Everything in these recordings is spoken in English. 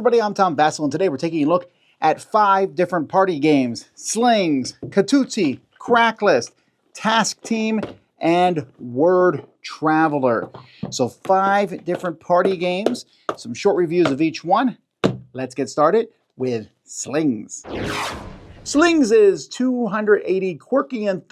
everybody, I'm Vasel, and today we're taking a look at 5 different party games: Slingz, Katootsie, Cracklist, Task Team, and Word Traveler. So 5 different party games, some short reviews of each one. Let's get started with Slingz. Slingz is 280 quirky and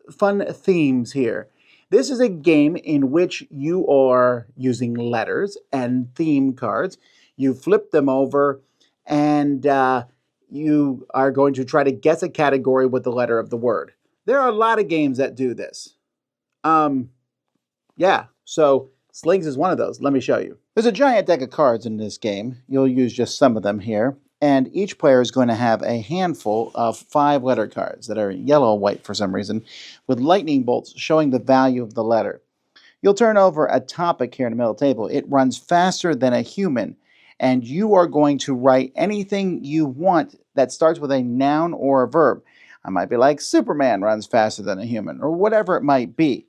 fun themes here. This is a game in which you are using letters and theme cards. You flip them over and you are going to try to guess a category with the letter of the word. There are a lot of games that do this. Yeah, so Slingz is one of those. Let me show you. There's a giant deck of cards in this game. You'll use just some of them here. And each player is going to have a handful of 5 letter cards that are yellow or white for some reason, with lightning bolts showing the value of the letter. You'll turn over a topic here in the middle of the table. It runs faster than a human, and you are going to write anything you want that starts with a noun or a verb. I might be like, Superman runs faster than a human, or whatever it might be.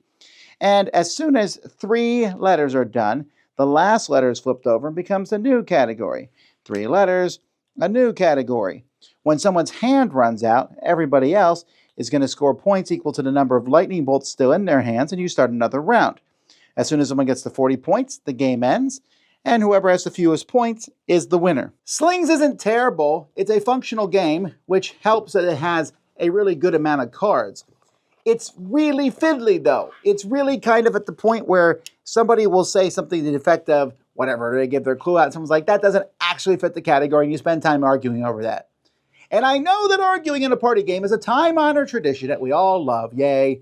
And as soon as 3 letters are done, the last letter is flipped over and becomes a new category. 3 letters, a new category. When someone's hand runs out, everybody else is going to score points equal to the number of lightning bolts still in their hands, and you start another round. As soon as someone gets to 40 points, the game ends, and whoever has the fewest points is the winner. Slingz isn't terrible. It's a functional game, which helps that it has a really good amount of cards. It's really fiddly, though. It's really kind of at the point where somebody will say something to the effect of, whatever, they give their clue out, and someone's like, that doesn't actually fit the category, and you spend time arguing over that. And I know that arguing in a party game is a time-honored tradition that we all love, yay.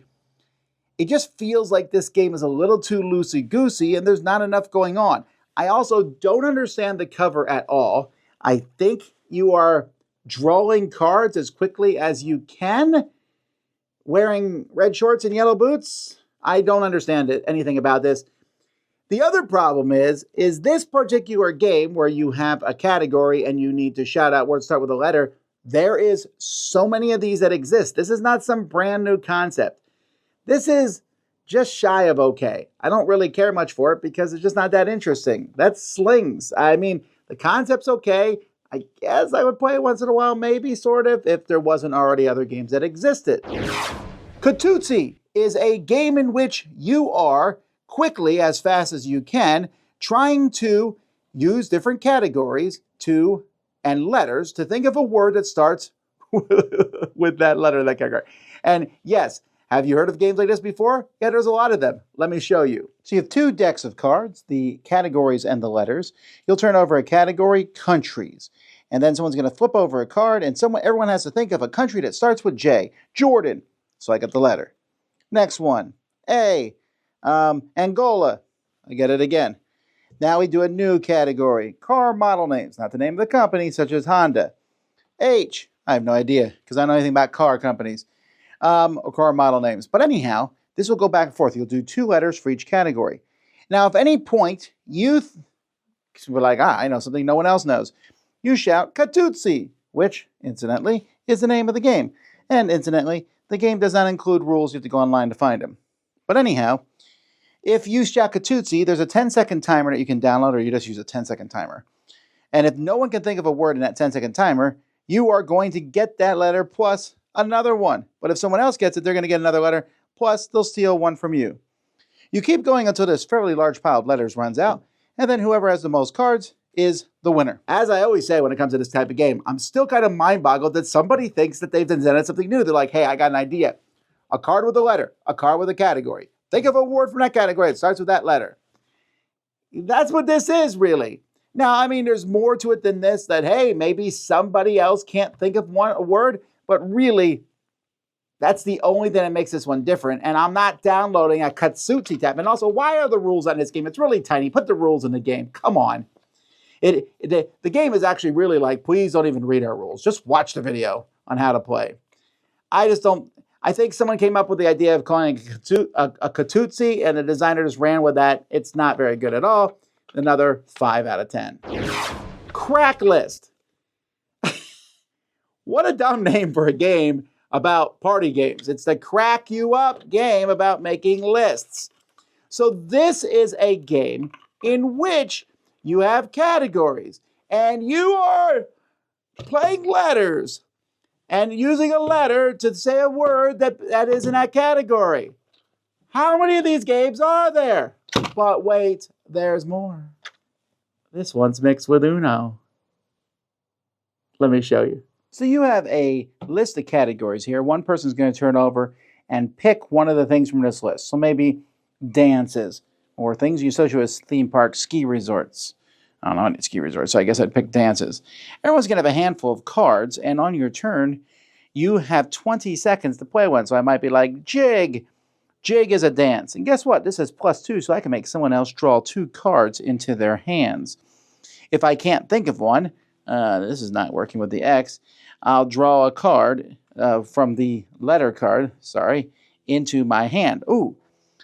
It just feels like this game is a little too loosey-goosey, and there's not enough going on. I also don't understand the cover at all. I think you are drawing cards as quickly as you can, wearing red shorts and yellow boots. I don't understand anything about this. The other problem is this particular game where you have a category and you need to shout out words start with a letter, there is so many of these that exist. This is not some brand new concept. This is just shy of okay. I don't really care much for it because it's just not that interesting. That's Slingz. I mean, the concept's okay. I guess I would play it once in a while, maybe, sort of, if there wasn't already other games that existed. Katootsie is a game in which you are quickly, as fast as you can, trying to use different categories and letters to think of a word that starts with that letter, that category. And yes, have you heard of games like this before? Yeah, there's a lot of them. Let me show you. So you have 2 decks of cards, the categories and the letters. You'll turn over a category, countries. And then someone's going to flip over a card, and everyone has to think of a country that starts with J. Jordan. So I got the letter. Next one, A. Angola. I get it again. Now we do a new category. Car model names, not the name of the company, such as Honda. H. I have no idea, because I don't know anything about car companies. Or car model names. But anyhow, this will go back and forth. You'll do 2 letters for each category. Now, if at any point you were like, I know something no one else knows, you shout Katootsie, which, incidentally, is the name of the game. And incidentally, the game does not include rules. You have to go online to find them. But anyhow, if you shout Katootsie, there's a 10-second timer that you can download, or you just use a 10-second timer. And if no one can think of a word in that 10-second timer, you are going to get that letter plus another one. But if someone else gets it, they're going to get another letter, plus they'll steal one from you. You keep going until this fairly large pile of letters runs out, and then whoever has the most cards is the winner. As I always say when it comes to this type of game, I'm still kind of mind-boggled that somebody thinks that they've invented something new. They're like, hey, I got an idea. A card with a letter, a card with a category. Think of a word from that category. It starts with that letter. That's what this is, really. Now, I mean, there's more to it than this, that, hey, maybe somebody else can't think of a word, but really, that's the only thing that makes this one different. And I'm not downloading a Katootsie tab. And also, why are the rules on this game? It's really tiny. Put the rules in the game. Come on. The game is actually really like, please don't even read our rules. Just watch the video on how to play. I think someone came up with the idea of calling it a Katootsie, and the designer just ran with that. It's not very good at all. Another 5 out of 10. Cracklist. What a dumb name for a game about party games. It's the crack you up game about making lists. So this is a game in which you have categories, And you are playing letters and using a letter to say a word that is in that category. How many of these games are there? But wait, there's more. This one's mixed with Uno. Let me show you. So you have a list of categories here. One person's going to turn over and pick one of the things from this list. So maybe dances or things you associate with theme parks, ski resorts. I don't know any ski resorts, so I guess I'd pick dances. Everyone's going to have a handful of cards, and on your turn, you have 20 seconds to play one. So I might be like, jig. Jig is a dance. And guess what? This is +2, so I can make someone else draw 2 cards into their hands. If I can't think of one, this is not working with the X, I'll draw a card from the letter card, into my hand. Ooh,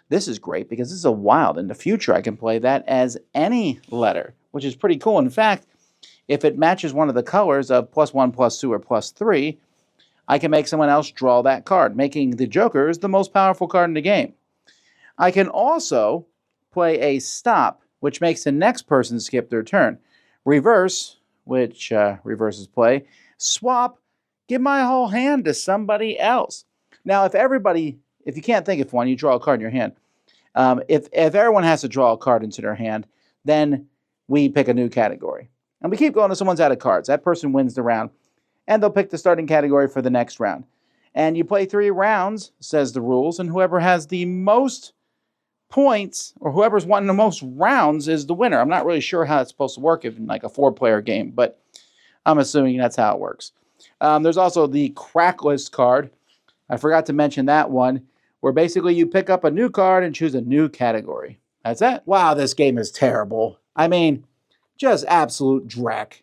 this is great because this is a wild. In the future, I can play that as any letter, which is pretty cool. In fact, if it matches one of the colors of +1, +2, or +3, I can make someone else draw that card, making the Jokers the most powerful card in the game. I can also play a stop, which makes the next person skip their turn. Reverse, which reverses play. Swap, give my whole hand to somebody else. Now, if you can't think of one, you draw a card in your hand. If everyone has to draw a card into their hand, then we pick a new category. And we keep going until someone's out of cards. That person wins the round, and they'll pick the starting category for the next round. And you play 3 rounds, says the rules, and whoever has the most points, or whoever's won the most rounds, is the winner. I'm not really sure how it's supposed to work in like a 4-player game, but I'm assuming that's how it works. There's also the crack list card. I forgot to mention that one, where basically you pick up a new card and choose a new category. That's it. Wow, this game is terrible. I mean, just absolute dreck.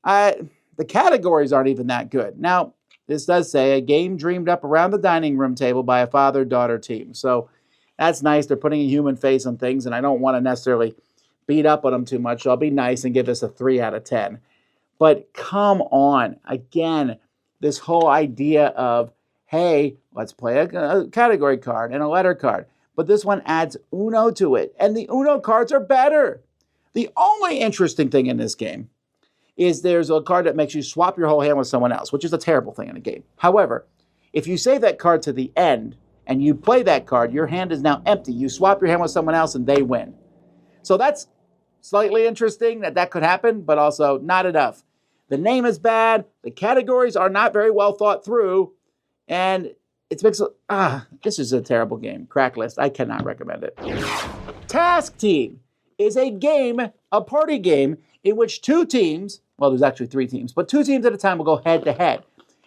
The categories aren't even that good. Now, this does say a game dreamed up around the dining room table by a father-daughter team. So that's nice. They're putting a human face on things, and I don't want to necessarily beat up on them too much. So I'll be nice and give this a 3 out of 10. But come on. Again, this whole idea of, hey, let's play a category card and a letter card. But this one adds Uno to it, and the Uno cards are better. The only interesting thing in this game is there's a card that makes you swap your whole hand with someone else, which is a terrible thing in a game. However, if you save that card to the end and you play that card, your hand is now empty. You swap your hand with someone else and they win. So that's slightly interesting that could happen, but also not enough. The name is bad. The categories are not very well thought through. And it's mixed. This is a terrible game. Crack List. I cannot recommend it. Task Team is a game, a party game, in which 2 teams, well, there's actually 3 teams, but 2 teams at a time will go head to head.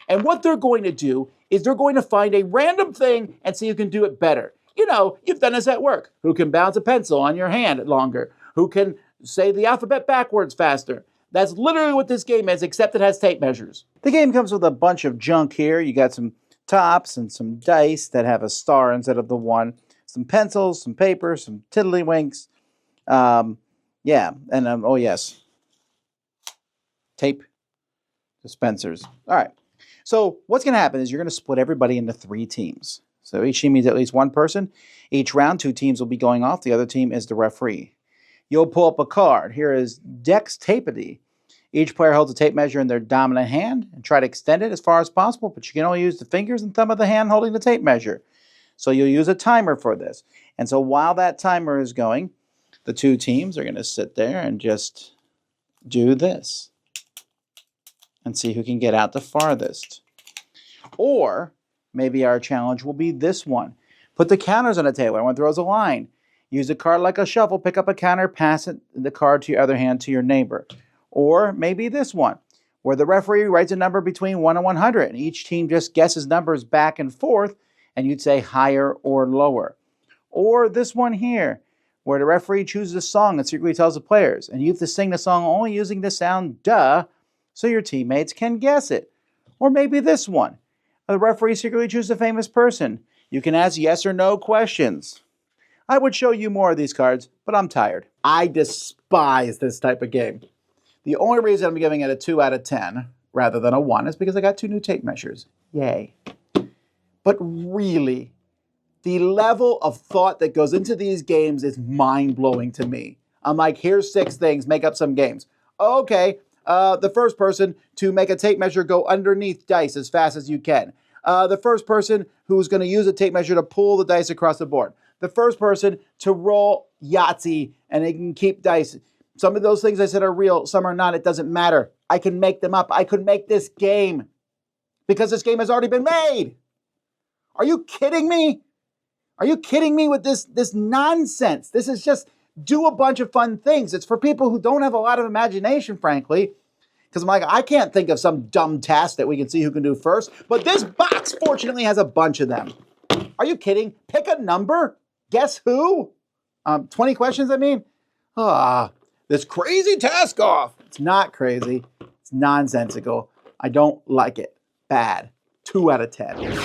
And what they're going to do is they're going to find a random thing and see who can do it better. You know, you've done this at work. Who can bounce a pencil on your hand longer? Who can say the alphabet backwards faster? That's literally what this game is, except it has tape measures. The game comes with a bunch of junk here. You got some tops and some dice that have a star instead of the 1. Some pencils, some paper, some tiddlywinks. Oh yes, tape dispensers. All right. So what's going to happen is you're going to split everybody into 3 teams. So each team means at least one person. Each round, 2 teams will be going off. The other team is the referee. You'll pull up a card. Here is Dextapity. Each player holds a tape measure in their dominant hand and try to extend it as far as possible, but you can only use the fingers and thumb of the hand holding the tape measure. So you'll use a timer for this. And so while that timer is going, the 2 teams are going to sit there and just do this and see who can get out the farthest. Or maybe our challenge will be this one. Put the counters on the table. Everyone throws a line. Use a card like a shuffle. Pick up a counter, pass the card to your other hand to your neighbor. Or maybe this one, where the referee writes a number between 1 and 100, and each team just guesses numbers back and forth, and you'd say higher or lower. Or this one here, where the referee chooses a song and secretly tells the players, and you have to sing the song only using the sound duh, so your teammates can guess it. Or maybe this one. The referee secretly chooses a famous person. You can ask yes or no questions. I would show you more of these cards, but I'm tired. I despise this type of game. The only reason I'm giving it a 2 out of 10 rather than a 1 is because I got 2 new tape measures. Yay. But really, the level of thought that goes into these games is mind-blowing to me. I'm like, here's 6 things, make up some games. Okay, the first person to make a tape measure go underneath dice as fast as you can. The first person who's going to use a tape measure to pull the dice across the board. The first person to roll Yahtzee and they can keep dice. Some of those things I said are real, some are not. It doesn't matter. I can make them up. I could make this game because this game has already been made. Are you kidding me? Are you kidding me with this nonsense? This is just do a bunch of fun things. It's for people who don't have a lot of imagination, frankly. Because I'm like, I can't think of some dumb task that we can see who can do first. But this box, fortunately, has a bunch of them. Are you kidding? Pick a number. Guess who? 20 questions, I mean? This crazy task off. It's not crazy. It's nonsensical. I don't like it. Bad. 2 out of 10.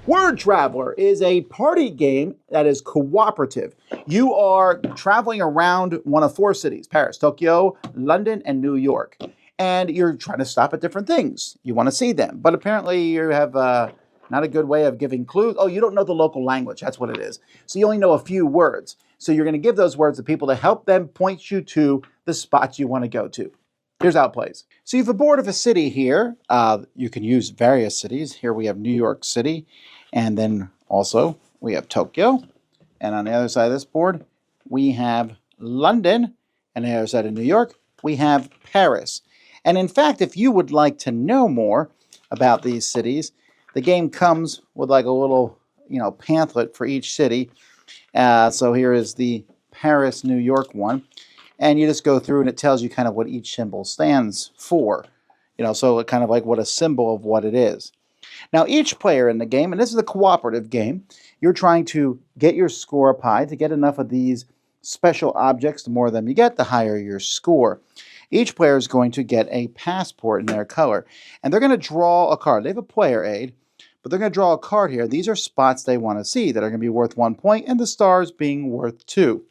Word Traveler is a party game that is cooperative. You are traveling around one of 4 cities, Paris, Tokyo, London, and New York. And you're trying to stop at different things. You want to see them. But apparently you have not a good way of giving clues. Oh, you don't know the local language. That's what it is. So you only know a few words. So you're going to give those words to people to help them point you to the spots you want to go to. Here's how it plays. So you have a board of a city here. You can use various cities. Here we have New York City. And then also we have Tokyo. And on the other side of this board, we have London. And on the other side of New York, we have Paris. And in fact, if you would like to know more about these cities, the game comes with like a little, pamphlet for each city. So here is the Paris, New York one. And you just go through and it tells you kind of what each symbol stands for. So kind of like what a symbol of what it is. Now, each player in the game, and this is a cooperative game, you're trying to get your score up high to get enough of these special objects. The more of them you get, the higher your score. Each player is going to get a passport in their color. And they're going to draw a card. They have a player aid, but they're going to draw a card here. These are spots they want to see that are going to be worth 1 point, and the stars being worth 2.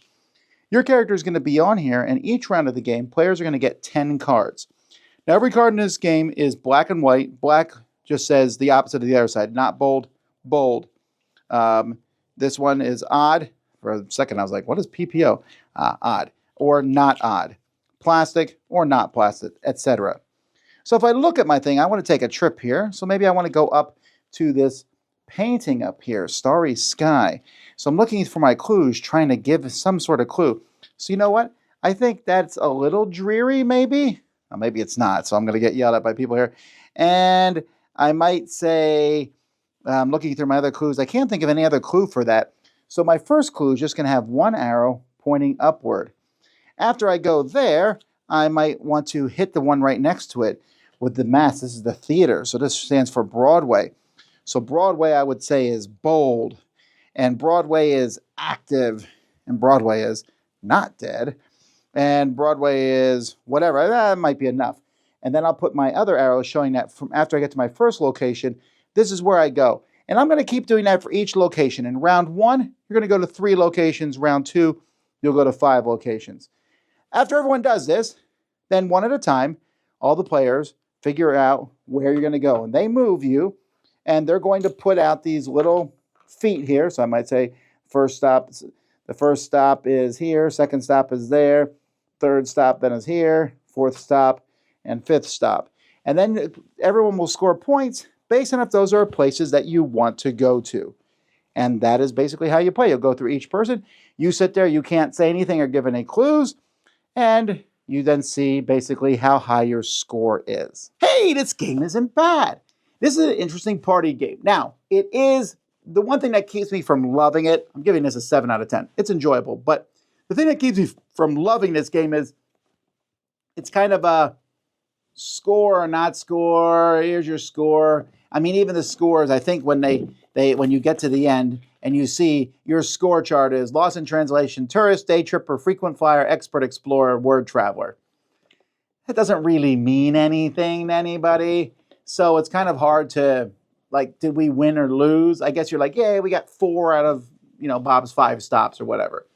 Your character is going to be on here, and each round of the game, players are going to get 10 cards. Now, every card in this game is black and white. Black just says the opposite of the other side, not bold, bold. This one is odd. For a second, I was like, what is PPO? Odd or not odd. Plastic or not plastic, etc. So if I look at my thing, I want to take a trip here. So maybe I want to go up to this painting up here, Starry Sky. So I'm looking for my clues, trying to give some sort of clue. So you know what? I think that's a little dreary, maybe. Well, maybe it's not, so I'm going to get yelled at by people here. And I might say, I'm looking through my other clues. I can't think of any other clue for that. So my first clue is just going to have one arrow pointing upward. After I go there, I might want to hit the one right next to it with the mass. This is the theater, so this stands for Broadway. So Broadway, I would say, is bold, and Broadway is active, and Broadway is not dead, and Broadway is whatever. That might be enough. And then I'll put my other arrow showing that from after I get to my first location, this is where I go. And I'm going to keep doing that for each location. In round 1, you're going to go to 3 locations. Round 2, you'll go to 5 locations. After everyone does this, then one at a time, all the players figure out where you're going to go. And they move you, and they're going to put out these little feet here. So I might say the first stop is here, second stop is there, third stop then is here, fourth stop, and fifth stop. And then everyone will score points based on if those are places that you want to go to. And that is basically how you play. You'll go through each person. You sit there, you can't say anything or give any clues. And you then see basically how high your score is. Hey, this game isn't bad. This is an interesting party game. Now, it is the one thing that keeps me from loving it. I'm giving this a 7 out of 10. It's enjoyable. But the thing that keeps me from loving this game is it's kind of a score or not score. Here's your score. I mean, even the scores, I think when when you get to the end and you see your score chart is lost in translation, tourist, day tripper, frequent flyer, expert explorer, word traveler. That doesn't really mean anything to anybody. So it's kind of hard to, like, did we win or lose? I guess you're like, yeah, we got 4 out of, Bob's 5 stops or whatever.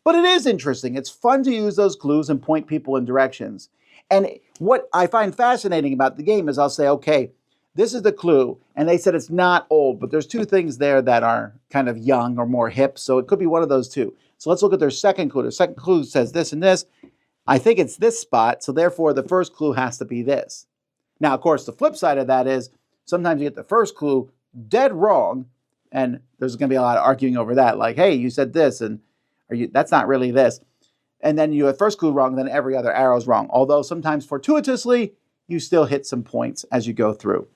But it is interesting. It's fun to use those clues and point people in directions. And what I find fascinating about the game is I'll say, okay, this is the clue. And they said it's not old, but there's 2 things there that are kind of young or more hip. So it could be one of those 2. So let's look at their second clue. Their second clue says this and this. I think it's this spot, so therefore the first clue has to be this. Now, of course, the flip side of that is sometimes you get the first clue dead wrong, and there's going to be a lot of arguing over that. Like, hey, you said this, and that's not really this. And then you have first clue wrong, then every other arrow is wrong. Although sometimes fortuitously, you still hit some points as you go through.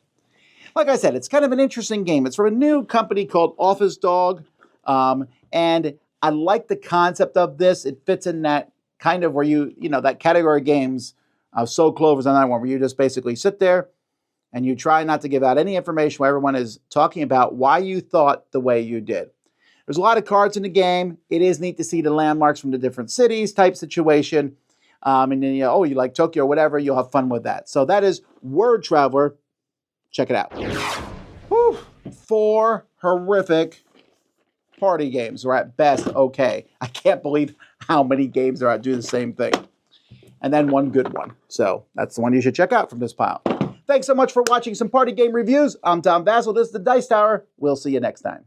Like I said, it's kind of an interesting game. It's from a new company called Office Dog, and I like the concept of this. It fits in that kind of where that category of games, So Clover's on that one, where you just basically sit there and you try not to give out any information while everyone is talking about why you thought the way you did. There's a lot of cards in the game. It is neat to see the landmarks from the different cities type situation. And then, you like Tokyo or whatever, you'll have fun with that. So that is Word Traveler. Check it out. Whew. 4 horrific party games, or at best, okay. I can't believe how many games there are that do the same thing. And then 1 good one. So that's the one you should check out from this pile. Thanks so much for watching some party game reviews. I'm Tom Vasel. This is the Dice Tower. We'll see you next time.